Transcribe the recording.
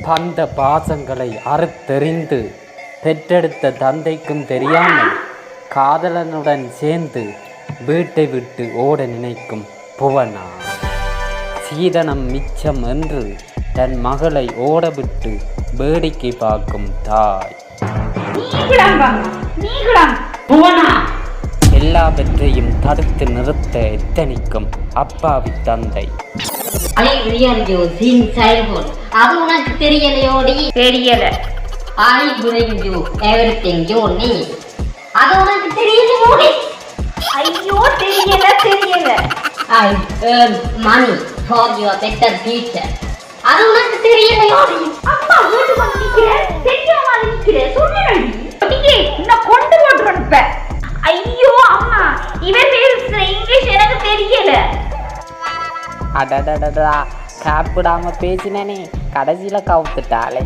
பந்த பாசங்களை அறுத்தெறிந்து பெற்றெடுத்த தந்தைக்கும் தெரியாமல் காதலனுடன் சேர்ந்து வீட்டை விட்டு ஓட நினைக்கும் புவனா. சீதனம் மிச்சம் என்று தன் மகளை ஓடவிட்டு வேடிக்கை பார்க்கும் தாய். எல்லாவற்றையும் தடுத்து நிறுத்த எத்தனிக்கும் அப்பாவி தந்தை. அது உனக்கு தெரியலையோடி? தெரியல. I bring you everything you need. அது உனக்கு தெரியலையோடி? ஐயோ தெரியல. I earn money for your better future. அது உனக்கு தெரியலையோடி? அம்மா வீட்டு வந்து நிக்கிறேன், தெரியாம நிக்கிறேன், சொல்லுறேன். ஓடியே நான் கொண்டு போட்டுறேன் இப்ப. ஐயோ அம்மா, இவன் பேசுற இங்கிலீஷ் எனக்கு தெரியல. அடடடடா, காப்பிடாம பேசினே கடைசியில கவுத்துட்டாளே.